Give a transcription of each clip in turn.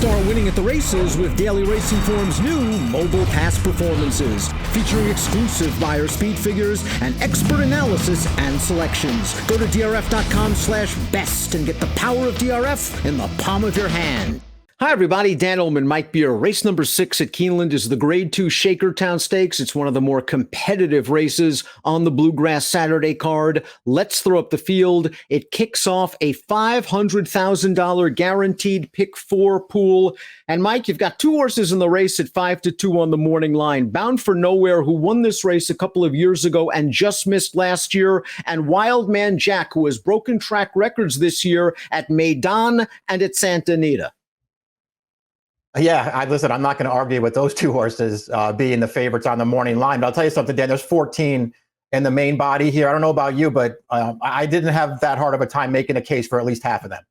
Start winning at the races with Daily Racing Form's new mobile pass performances, featuring exclusive buyer speed figures and expert analysis and selections. Go to drf.com/best and get the power of DRF in the palm of your hand. Hi, everybody. Dan Illman, Mike Beer. Race number 6 at Keeneland is the Grade 2 Shakertown Stakes. It's one of the more competitive races on the Bluegrass Saturday card. Let's throw up the field. It kicks off a $500,000 guaranteed pick 4 pool. And Mike, you've got 2 horses in the race at 5-2 on the morning line. Bound for Nowhere, who won this race a couple of years ago and just missed last year. And Wildman Jack, who has broken track records this year at Maiden and at Santa Anita. Yeah, listen, I'm not going to argue with those 2 horses being the favorites on the morning line. But I'll tell you something, Dan, there's 14 in the main body here. I don't know about you, but I didn't have that hard of a time making a case for at least half of them.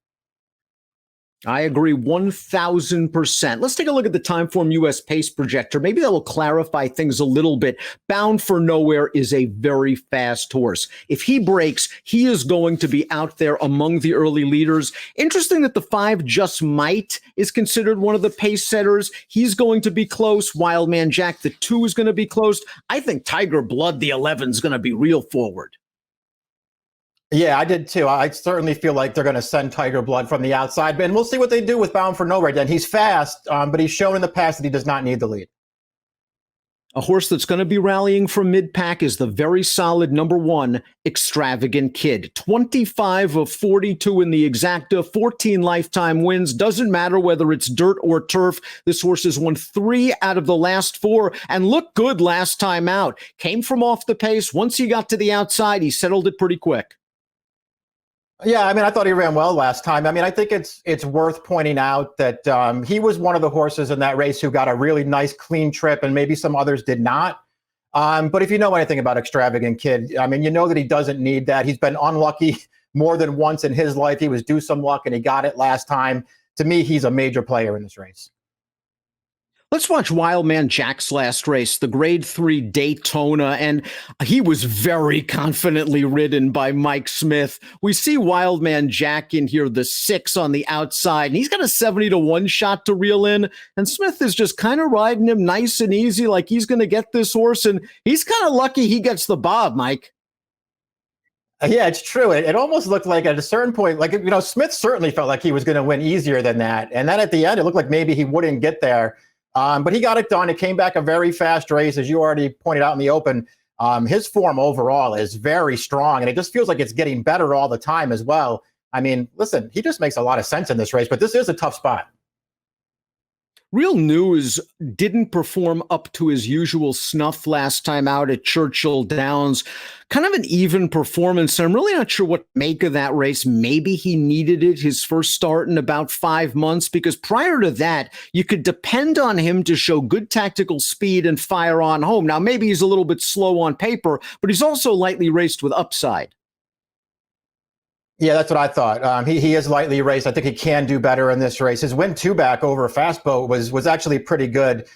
I agree 1,000%. Let's take a look at the Timeform US Pace Projector. Maybe that will clarify things a little bit. Bound for Nowhere is a very fast horse. If he breaks, he is going to be out there among the early leaders. Interesting that the 5 Just Might is considered one of the pace setters. He's going to be close. Wildman Jack, the 2 is going to be close. I think Tiger Blood, the 11, is going to be real forward. Yeah, I did too. I certainly feel like they're going to send Tiger Blood from the outside, and we'll see what they do with Bound for Nowhere. Then he's fast, but he's shown in the past that he does not need the lead. A horse that's going to be rallying from mid-pack is the very solid number 1, Extravagant Kid. 25 of 42 in the exacta, 14 lifetime wins. Doesn't matter whether it's dirt or turf. This horse has won 3 out of the last 4 and looked good last time out. Came from off the pace. Once he got to the outside, he settled it pretty quick. Yeah, I mean, I thought he ran well last time. I mean, I think it's worth pointing out that he was one of the horses in that race who got a really nice, clean trip, and maybe some others did not. But if you know anything about Extravagant Kid, I mean, you know that he doesn't need that. He's been unlucky more than once in his life. He was due some luck, and he got it last time. To me, he's a major player in this race. Let's watch Wildman Jack's last race, the Grade 3 Daytona, and he was very confidently ridden by Mike Smith. We see Wildman Jack in here, the 6 on the outside, and he's got a 70-1 shot to reel in, and Smith is just kind of riding him nice and easy like he's going to get this horse, and he's kind of lucky he gets the bob, Mike. Yeah, it's true. It almost looked like at a certain point, like, you know, Smith certainly felt like he was going to win easier than that, and then at the end, it looked like maybe he wouldn't get there. But he got it done. It came back a very fast race, as you already pointed out in the open. His form overall is very strong, and it just feels like it's getting better all the time as well. I mean, listen, he just makes a lot of sense in this race, but this is a tough spot. Real News didn't perform up to his usual snuff last time out at Churchill Downs. Kind of an even performance. I'm really not sure what to make of that race. Maybe he needed it his first start in about 5 months, because prior to that, you could depend on him to show good tactical speed and fire on home. Now, maybe he's a little bit slow on paper, but he's also lightly raced with upside. Yeah, that's what I thought. He is lightly raced. I think he can do better in this race. His win 2-back over a fast boat was actually pretty good.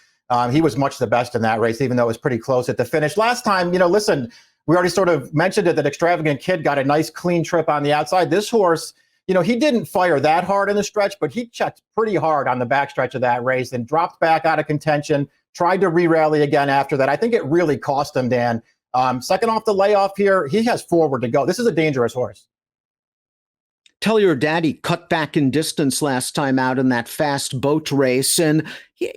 He was much the best in that race, even though it was pretty close at the finish. Last time, you know, listen, we already sort of mentioned it, that Extravagant Kid got a nice clean trip on the outside. This horse, you know, he didn't fire that hard in the stretch, but he checked pretty hard on the backstretch of that race and dropped back out of contention, tried to re-rally again after that. I think it really cost him, Dan. Second off the layoff here, he has forward to go. This is a dangerous horse. Tell Your Daddy cut back in distance last time out in that fast boat race, and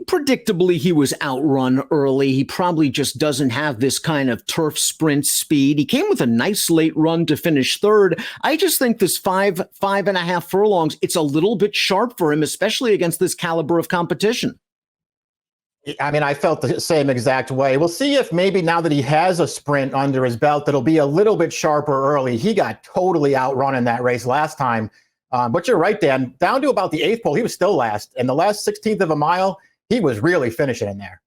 predictably he was outrun early. He probably just doesn't have this kind of turf sprint speed. He came with a nice late run to finish 3rd. I just think this 5.5 furlongs, it's a little bit sharp for him, especially against this caliber of competition. I mean, I felt the same exact way. We'll see if maybe now that he has a sprint under his belt, it'll be a little bit sharper early. He got totally outrun in that race last time. But you're right, Dan. Down to about the 8th pole, he was still last. And the last 16th of a mile, he was really finishing in there.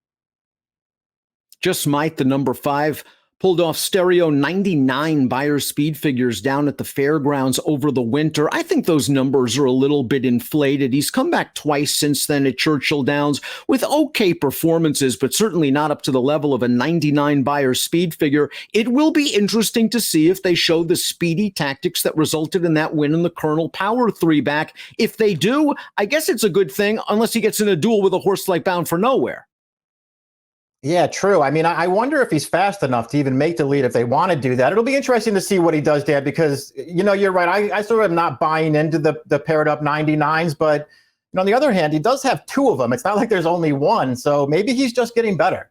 Just Might, the number 5 pulled off stereo 99 buyer speed figures down at the fairgrounds over the winter. I think those numbers are a little bit inflated. He's come back twice since then at Churchill Downs with okay performances, but certainly not up to the level of a 99 buyer speed figure. It will be interesting to see if they show the speedy tactics that resulted in that win in the Colonel Power 3-back. If they do, I guess it's a good thing, unless he gets in a duel with a horse like Bound for Nowhere. Yeah, true. I mean, I wonder if he's fast enough to even make the lead if they want to do that. It'll be interesting to see what he does, Dan, because, you're right. I sort of am not buying into the paired up 99s, but on the other hand, he does have two of them. It's not like there's only one. So maybe he's just getting better.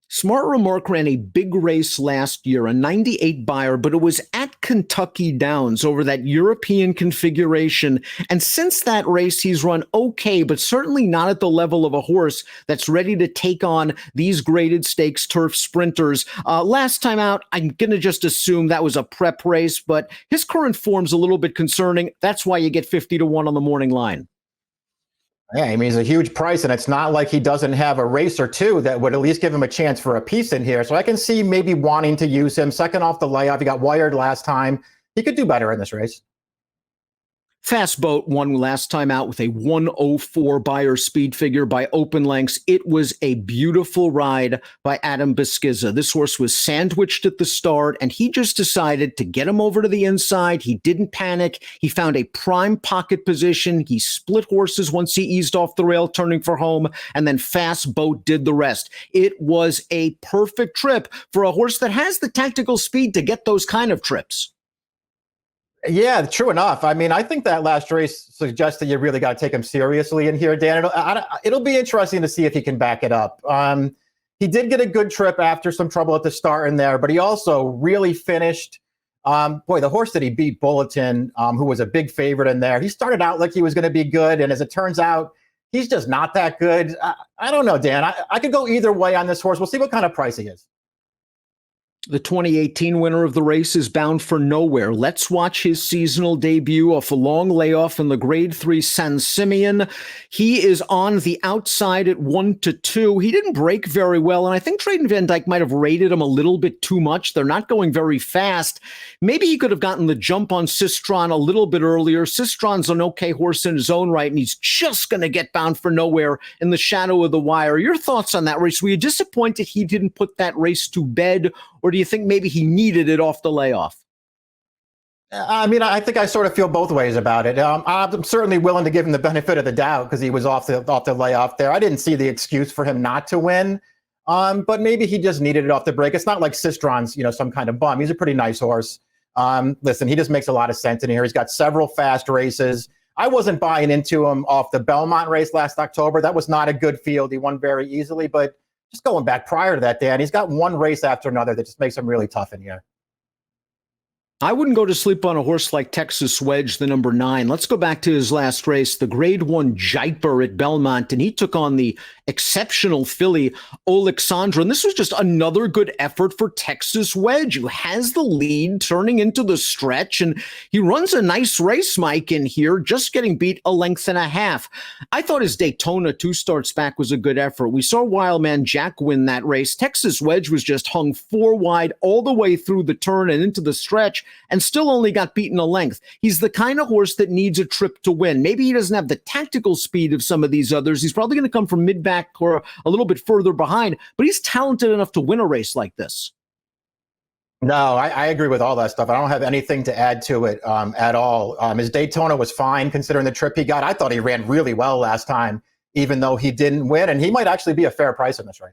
Smart Remark ran a big race last year, a 98 buyer, but it was at Kentucky Downs over that European configuration. And since that race, he's run okay, but certainly not at the level of a horse that's ready to take on these graded stakes turf sprinters. Last time out, I'm going to just assume that was a prep race, but his current form's a little bit concerning. That's why you get 50-1 on the morning line. Yeah, I mean, he's a huge price, and it's not like he doesn't have a race or two that would at least give him a chance for a piece in here. So I can see maybe wanting to use him. Second off the layoff, he got wired last time. He could do better in this race. Fast Boat won last time out with a 104 buyer speed figure by open lengths. It was a beautiful ride by Adam Beskiza. This horse was sandwiched at the start, and he just decided to get him over to the inside. He didn't panic. He found a prime pocket position. He split horses once he eased off the rail, turning for home, and then Fast Boat did the rest. It was a perfect trip for a horse that has the tactical speed to get those kind of trips. Yeah, true enough. I mean, I think that last race suggests that you really got to take him seriously in here, Dan. It'll be interesting to see if he can back it up. He did get a good trip after some trouble at the start in there, but he also really finished. The horse that he beat, Bulletin, who was a big favorite in there, he started out like he was going to be good, and as it turns out, he's just not that good. I don't know, Dan. I could go either way on this horse. We'll see what kind of price he is. The 2018 winner of the race is Bound for Nowhere. Let's watch his seasonal debut off a long layoff in the Grade 3 San Simeon. He is on the outside at 1-2. He didn't break very well, and I think Trayden Van Dyke might have rated him a little bit too much. They're not going very fast. Maybe he could have gotten the jump on Sistron a little bit earlier. Sistron's an okay horse in his own right, and he's just going to get Bound for Nowhere in the shadow of the wire. Your thoughts on that race? Were you disappointed he didn't put that race to bed, or do you think maybe he needed it off the layoff? I mean, I think I sort of feel both ways about it. I'm certainly willing to give him the benefit of the doubt because he was off the layoff there. I didn't see the excuse for him not to win, but maybe he just needed it off the break. It's not like Sistron's, some kind of bum. He's a pretty nice horse. Listen, he just makes a lot of sense in here. He's got several fast races. I wasn't buying into him off the Belmont race last October. That was not a good field. He won very easily, but just going back prior to that, Dan, he's got one race after another that just makes him really tough in here. I wouldn't go to sleep on a horse like Texas Wedge, the number 9. Let's go back to his last race, the Grade 1 Jaipur at Belmont, and he took on the exceptional filly Alexandra. And this was just another good effort for Texas Wedge, who has the lead turning into the stretch, and he runs a nice race, Mike, in here, just getting beat a length and a half. I thought his Daytona 2 starts back was a good effort. We saw Wildman Jack win that race. Texas Wedge was just hung 4 wide all the way through the turn and into the stretch, and still only got beaten a length. He's the kind of horse that needs a trip to win. Maybe he doesn't have the tactical speed of some of these others. He's probably going to come from mid-back or a little bit further behind, but he's talented enough to win a race like this. No, I agree with all that stuff. I don't have anything to add to it at all. His Daytona was fine considering the trip he got. I thought he ran really well last time, even though he didn't win, and he might actually be a fair price in this race.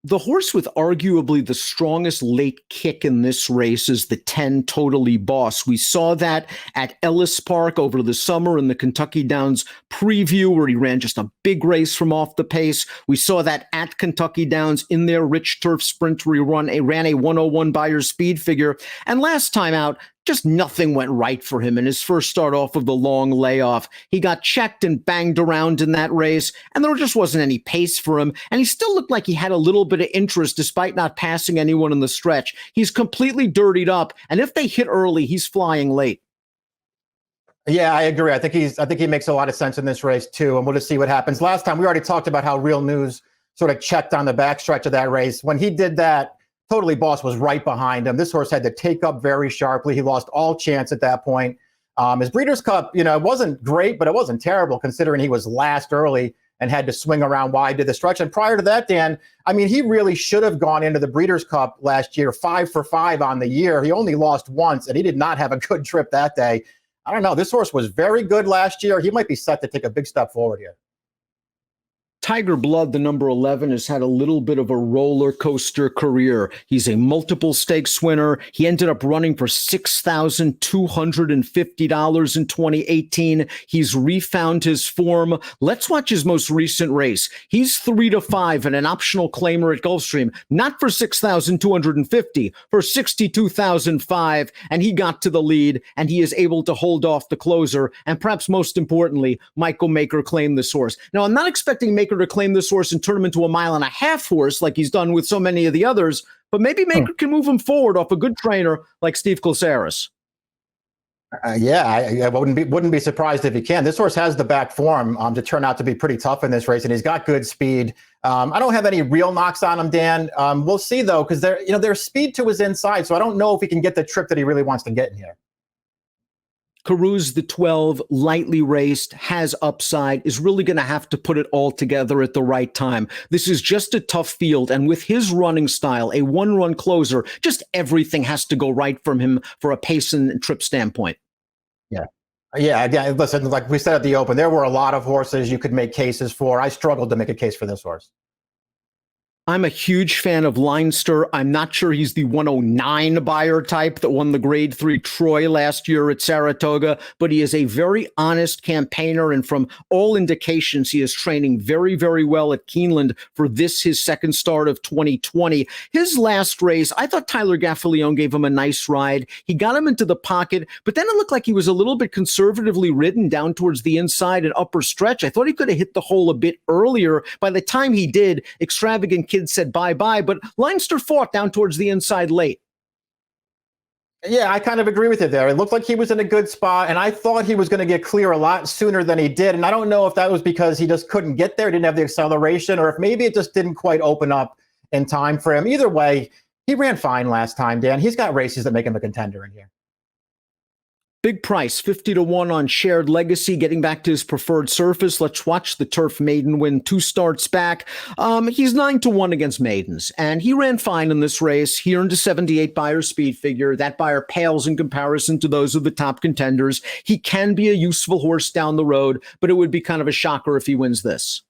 The horse with arguably the strongest late kick in this race is the 10 Totally Boss. We saw that at Ellis Park over the summer in the Kentucky Downs preview where he ran just a big race from off the pace. We saw that at Kentucky Downs in their rich turf sprint where he ran a 101 buyer speed figure. And last time out, just nothing went right for him in his first start off of the long layoff. He got checked and banged around in that race, and there just wasn't any pace for him, and he still looked like he had a little bit of interest despite not passing anyone in the stretch. He's completely dirtied up, and if they hit early, he's flying late. Yeah, I agree. I think he makes a lot of sense in this race too, and we'll just see what happens. Last time we already talked about how Real News sort of checked on the backstretch of that race. When he did that, Totally Boss was right behind him. This horse had to take up very sharply. He lost all chance at that point. His Breeders' Cup, it wasn't great, but it wasn't terrible considering he was last early and had to swing around wide to the stretch. And prior to that, Dan, he really should have gone into the Breeders' Cup last year, 5 for 5 on the year. He only lost once, and he did not have a good trip that day. I don't know. This horse was very good last year. He might be set to take a big step forward here. Tiger Blood, the number 11, has had a little bit of a roller coaster career. He's a multiple stakes winner. He ended up running for $6,250 in 2018. He's refound his form. Let's watch his most recent race. He's 3-5 and an optional claimer at Gulfstream, not for $6,250, for $62,005. And he got to the lead, and he is able to hold off the closer. And perhaps most importantly, Michael Maker claimed this horse. Now, I'm not expecting Maker to claim this horse and turn him into a 1.5 mile horse like he's done with so many of the others, but maybe Maker can move him forward off a good trainer like Steve Colsaris. I wouldn't be surprised if he can. This horse has the back form to turn out to be pretty tough in this race, and he's got good speed. I don't have any real knocks on him, Dan. We'll see though, because there's speed to his inside, so I don't know if he can get the trip that he really wants to get in here. Carew's the 12, lightly raced, has upside, is really going to have to put it all together at the right time. This is just a tough field, and with his running style, a one-run closer, just everything has to go right from him for a pace and trip standpoint. Yeah, again, listen, like we said at the Open, there were a lot of horses you could make cases for. I struggled to make a case for this horse. I'm a huge fan of Linester. I'm not sure he's the 109 buyer type that won the Grade 3 Troy last year at Saratoga, but he is a very honest campaigner, and from all indications, he is training very, very well at Keeneland for his second start of 2020. His last race, I thought Tyler Gaffalione gave him a nice ride. He got him into the pocket, but then it looked like he was a little bit conservatively ridden down towards the inside and upper stretch. I thought he could have hit the hole a bit earlier. By the time he did, Extravagant Kid said bye-bye, but Linester fought down towards the inside late. Yeah, I kind of agree with you there. It looked like he was in a good spot, and I thought he was going to get clear a lot sooner than he did. And I don't know if that was because he just couldn't get there, didn't have the acceleration, or if maybe it just didn't quite open up in time for him. Either way, he ran fine last time, Dan. He's got races that make him a contender in here. Big price, 50-1 on Shared Legacy, getting back to his preferred surface. Let's watch the Turf Maiden win 2 starts back. He's 9-1 against Maidens, and he ran fine in this race. He earned a 78 buyer speed figure. That buyer pales in comparison to those of the top contenders. He can be a useful horse down the road, but it would be kind of a shocker if he wins this.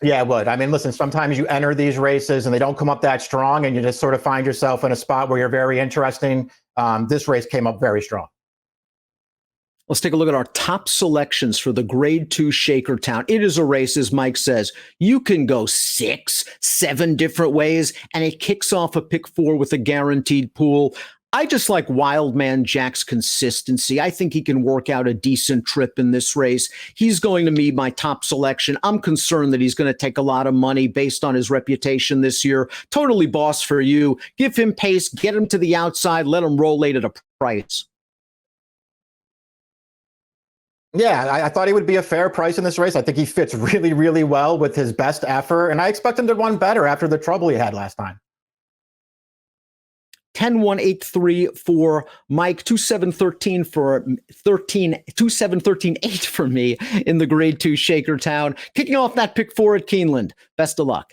Yeah, it would. Listen, sometimes you enter these races and they don't come up that strong, and you just sort of find yourself in a spot where you're very interesting. This race came up very strong. Let's take a look at our top selections for the Grade 2 Shakertown. It is a race, as Mike says, you can go 6, 7 different ways, and it kicks off a pick 4 with a guaranteed pool. I just like Wildman Jack's consistency. I think he can work out a decent trip in this race. He's going to be my top selection. I'm concerned that he's going to take a lot of money based on his reputation this year. Totally Boss for you. Give him pace, get him to the outside, let him roll late at a price. Yeah, I thought he would be a fair price in this race. I think he fits really, really well with his best effort, and I expect him to run better after the trouble he had last time. 10-1-8-3 for Mike, 2-7-13 for 2-7-13-8 for me in the Grade 2 Shakertown. Kicking off that pick 4 at Keeneland. Best of luck.